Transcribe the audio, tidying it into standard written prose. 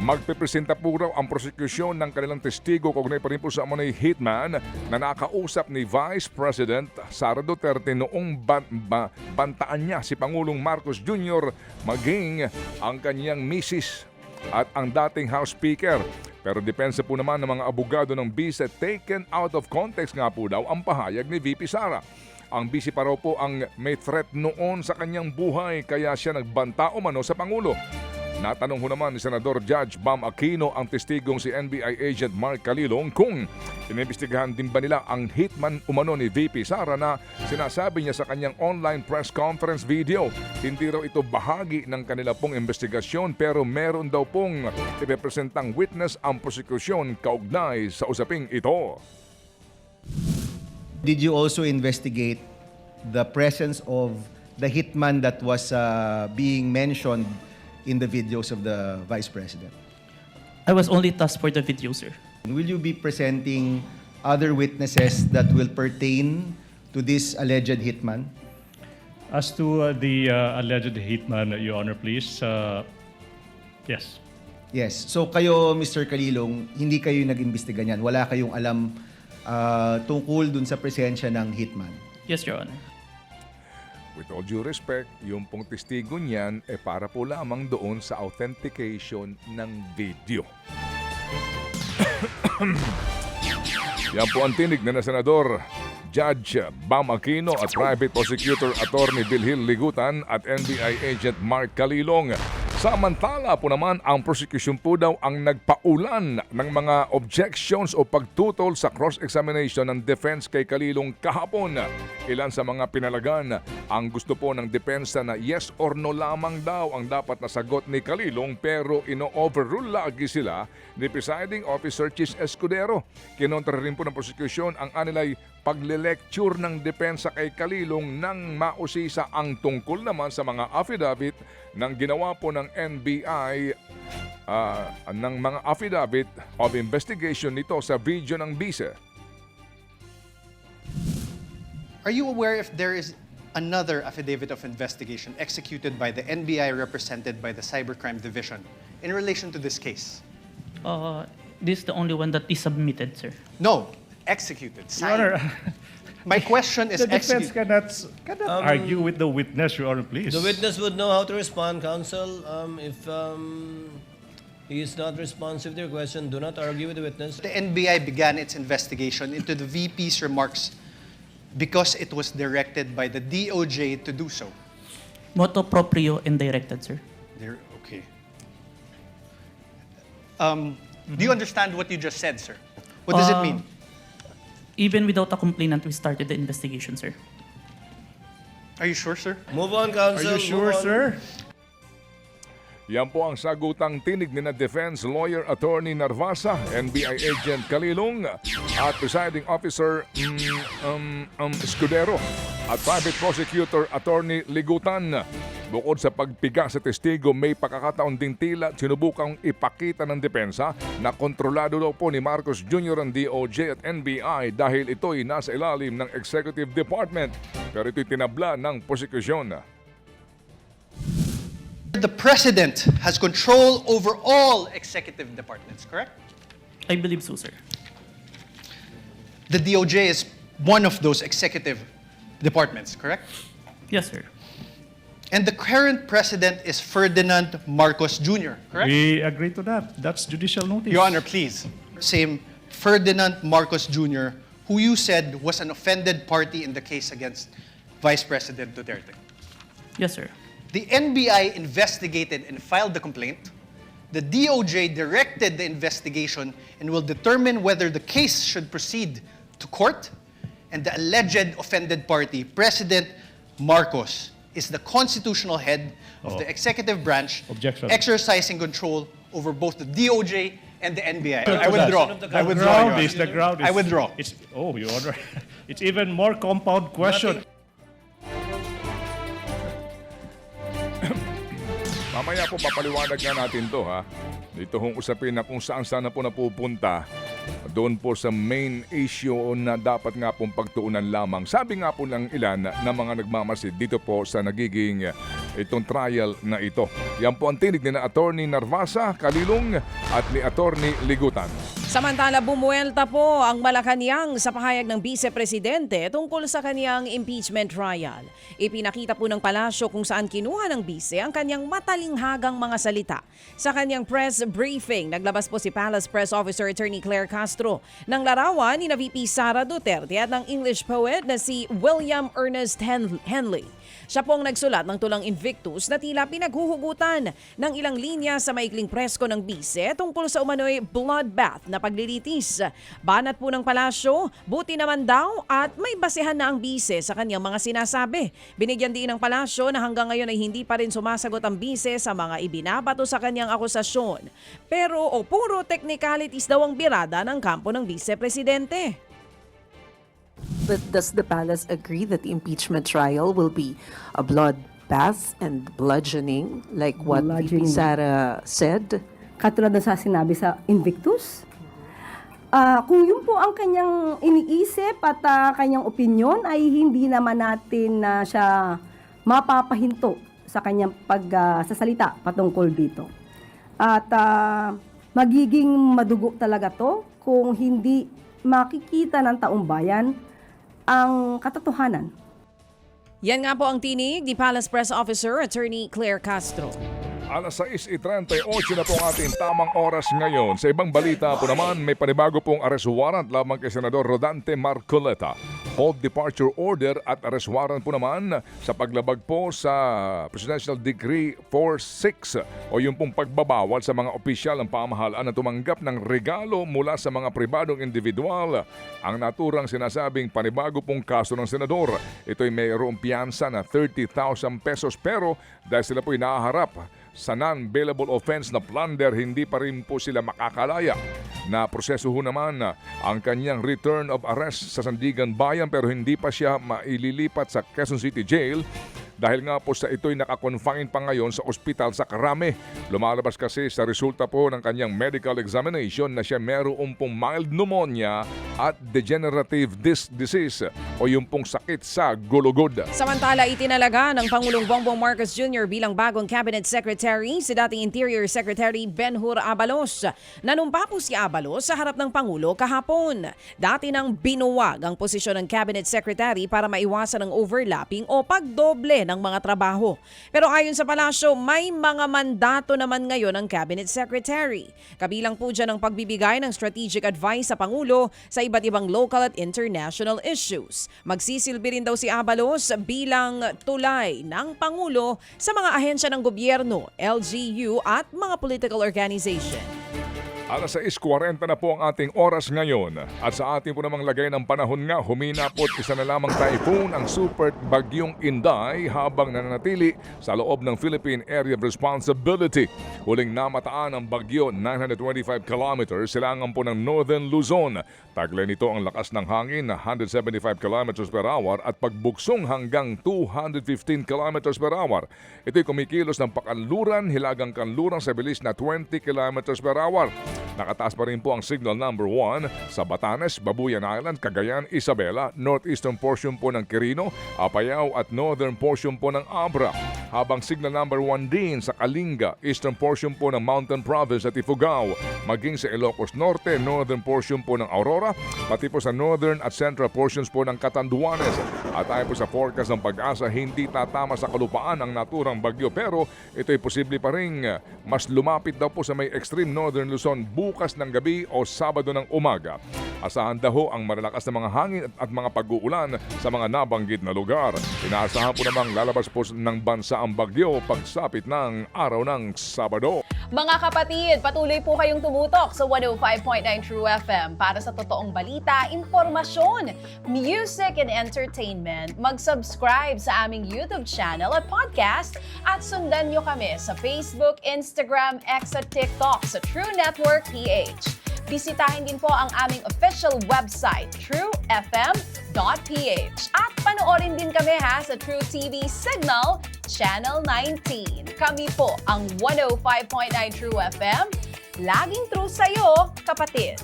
Magpipresenta po raw ang prosekusyon ng kanilang testigo kaugnay pa rin po sa umano'y hitman na nakausap ni Vice President Sara Duterte noong bantaan niya si Pangulong Marcos Jr. maging ang kanyang misis at ang dating House Speaker. Pero depensa po naman ng mga abogado ng vice, taken out of context nga po daw ang pahayag ni VP Sara. Ang vice pa raw po ang may threat noon sa kanyang buhay kaya siya nagbanta umano sa Pangulo. Natanong ho naman ni Senador Judge Bam Aquino ang testigong si NBI agent Mark Calilong kung inimbestigahan din ba nila ang hitman umano ni VP Sara na sinasabi niya sa kanyang online press conference video. Hindi raw ito bahagi ng kanila pong investigasyon pero meron daw pong ipepresentang witness ang prosekusyon kaugnay sa usaping ito. Did you also investigate the presence of the hitman that was being mentioned in the videos of the Vice President? I was only tasked for the video, sir. Will you be presenting other witnesses that will pertain to this alleged hitman? As to the alleged hitman, Your Honor, please. Yes. Yes. So kayo, Mr. Calilong, hindi kayo nag-imbestiga niyan. Wala kayong alam tungkol dun sa presensya ng hitman? Yes, Your Honor. With all due respect, yung pong testigo niyan para po lamang doon sa authentication ng video. Yan po ang tinig na Senador Judge Bam Aquino at Private Prosecutor Attorney Vilhil Ligutan at NBI Agent Mark Calilong. Samantala po naman ang prosecution po daw ang nagpaulan ng mga objections o pagtutol sa cross-examination ng defense kay Calilong kahapon. Ilan sa mga pinalagan ang gusto po ng depensa na yes or no lamang daw ang dapat na sagot ni Calilong pero ino-overrule lagi sila ni Presiding Officer Chis Escudero. Kinontra rin po ng prosecution ang anilay pagle-lecture ng depensa kay Calilong nang mausisa ang tungkol naman sa mga affidavit ng ginawa po ng NBI ng mga affidavit of investigation nito sa video ng BISE. Are you aware if there is another affidavit of investigation executed by the NBI represented by the Cybercrime Division in relation to this case? This is the only one that is submitted, sir. No, executed. Your Honor, My question is the defense executed. cannot argue with the witness, Your Honor, please. The witness would know how to respond, counsel. If he is not responsive to your question, do not argue with the witness. The NBI began its investigation into the VP's remarks because it was directed by the DOJ to do so. Motu proprio and directed, sir. There, okay. Do you understand what you just said, sir? What does it mean? Even without a complainant, we started the investigation, sir. Are you sure, sir? Move on, counsel. Are you sure, Move on. sir? Yan po ang sagutang tinig ni na Defense Lawyer Attorney Narvasa, NBI Agent Calilong at Presiding Officer Escudero at Private Prosecutor Attorney Ligutan. Bukod sa pagpiga sa testigo, may pagkakataon din tila sinubukang ipakita ng depensa na kontrolado daw po ni Marcos Jr. ang DOJ at NBI dahil ito'y nasa ilalim ng Executive Department. Pero ito'y tinabla ng prosekusyon. The President has control over all executive departments, correct? I believe so, sir. The DOJ is one of those executive departments, correct? Yes, sir. And the current President is Ferdinand Marcos Jr., correct? We agree to that. That's judicial notice. Your Honor, please. Same Ferdinand Marcos Jr., who you said was an offended party in the case against Vice President Duterte. Yes, sir. The NBI investigated and filed the complaint. The DOJ directed the investigation and will determine whether the case should proceed to court. And the alleged offended party, President Marcos, is the constitutional head of the executive branch, Objection. exercising control over both the DOJ and the NBI. I to withdraw. The I withdraw. Your ground is, Honor. the ground is. I withdraw. It's, oh, Your Honor. It's even more compound question. Mamaya po papaliwanag na natin to ha. Dito hong usapin na kung saan na po napupunta doon po sa main issue na dapat nga pong pagtuunan lamang. Sabi nga po ng ilan na mga nagmamasid dito po sa nagiging itong trial na ito. Yan po ang tinig ni na Attorney Narvasa, Kalilong at ni Attorney Ligutan. Samantala, bumuelta po ang Malacanang sa pahayag ng Vice Presidente tungkol sa kanyang impeachment trial. Ipinakita po ng palasyo kung saan kinuha ng Vice ang kanyang matalinghagang mga salita. Sa kanyang press briefing, naglabas po si Palace Press Officer Attorney Claire Castro ng larawan ni VP Sara Duterte at ng English poet na si William Ernest Henley. Siya pong nagsulat ng tulang Invictus na tila pinaghuhugutan ng ilang linya sa maikling presko ng Vice tungkol sa umano'y bloodbath na paglilitis. Banat po ng palasyo, buti naman daw at may basehan na ang Vice sa kanyang mga sinasabi. Binigyan din ng palasyo na hanggang ngayon ay hindi pa rin sumasagot ang Vice sa mga ibinabato sa kanyang akusasyon. Pero puro technicalities daw ang birada ng kampo ng Vice Presidente. But does the palace agree that the impeachment trial will be a bloodbath and bludgeoning like what VP Sara said? Katulad na sa sinabi sa Invictus. Kung yun po ang kanyang iniisip at kanyang opinion ay hindi naman natin siya mapapahinto sa kanyang pagsasalita patungkol dito. At magiging madugo talaga to kung hindi makikita ng taong bayan ang katotohanan. Yan nga po ang tinig ni Palace Press Officer Attorney Claire Castro. Alas 6:38 na po ang ating tamang oras ngayon. Sa ibang balita po naman, may panibago pong arrest warrant lamang kay Senador Rodante Marcoleta. Hold departure order at arrest warrant po naman sa paglabag po sa Presidential Decree 46 o yung pong pagbabawal sa mga opisyal ng pamahalaan na tumanggap ng regalo mula sa mga pribadong individual. Ang naturang sinasabing panibago pong kaso ng Senador, ito'y mayroong piyansa na 30,000 pesos pero dahil sila po'y nahaharap sa non-bailable offense na plunder, hindi pa rin po sila makakalaya. Na proseso ho naman ang kanyang return of arrest sa Sandigan Bayan pero hindi pa siya maililipat sa Quezon City Jail dahil nga po sa ito'y nakakonfine pa ngayon sa ospital sa Carame. Lumalabas kasi sa resulta po ng kanyang medical examination na siya mayroong pong mild pneumonia at degenerative disc disease o yung pong sakit sa gulugod. Samantala, itinalaga ng Pangulong Bongbong Marcos Jr. bilang bagong Cabinet Secretary si dating Interior Secretary Benhur Abalos. Nanumpa po si Abalos sa harap ng Pangulo kahapon. Dati nang binuwag ang posisyon ng Cabinet Secretary para maiwasan ang overlapping o pagdoble ng mga trabaho. Pero ayon sa palasyo, may mga mandato naman ngayon ang Cabinet Secretary. Kabilang po dyan ang pagbibigay ng strategic advice sa Pangulo sa iba't ibang local at international issues. Magsisilbi rin daw si Abalos bilang tulay ng Pangulo sa mga ahensya ng gobyerno, LGU at mga political organization. Alas 6:40 na po ang ating oras ngayon. At sa ating po namang lagay ng panahon nga, humina po at isa na lamang typhoon ang super bagyong Inday habang nananatili sa loob ng Philippine Area of Responsibility. Huling namataan ang bagyo 925 kilometers silangan po ng Northern Luzon. Taglay nito ang lakas ng hangin na 175 kilometers per hour at pagbuksong hanggang 215 kilometers per hour. Ito'y kumikilos ng pakanluran, hilagang kanluran sa bilis na 20 kilometers per hour. Nakataas pa rin po ang signal number 1 sa Batanes, Babuyan Island, Cagayan, Isabela, northeastern portion po ng Quirino, Apayao at northern portion po ng Abra. Habang signal number 1 din sa Kalinga, eastern portion po ng Mountain Province at Ifugao, maging sa Ilocos Norte, northern portion po ng Aurora, pati po sa northern at central portions po ng Catanduanes. At ayon po sa forecast ng Pag-asa, hindi tatama sa kalupaan ang naturang bagyo pero ito'y posible pa rin mas lumapit daw po sa may extreme northern Luzon bukas ng gabi o Sabado ng umaga. Asahan daw ang malalakas na mga hangin at mga pag-uulan sa mga nabanggit na lugar. Inaasahan po namang lalabas po ng bansa ang bagyo pagsapit ng araw ng Sabado. Mga kapatid, patuloy po kayong tumutok sa 105.9 True FM para sa totoong balita, impormasyon, music and entertainment. Mag-subscribe sa aming YouTube channel at podcast at sundan nyo kami sa Facebook, Instagram, X at TikTok sa True Network PH. Bisitahin din po ang aming official website, truefm.ph. At panoorin din kami sa True TV Signal, Channel 19. Kami po ang 105.9 True FM. Laging true sa'yo, kapatid.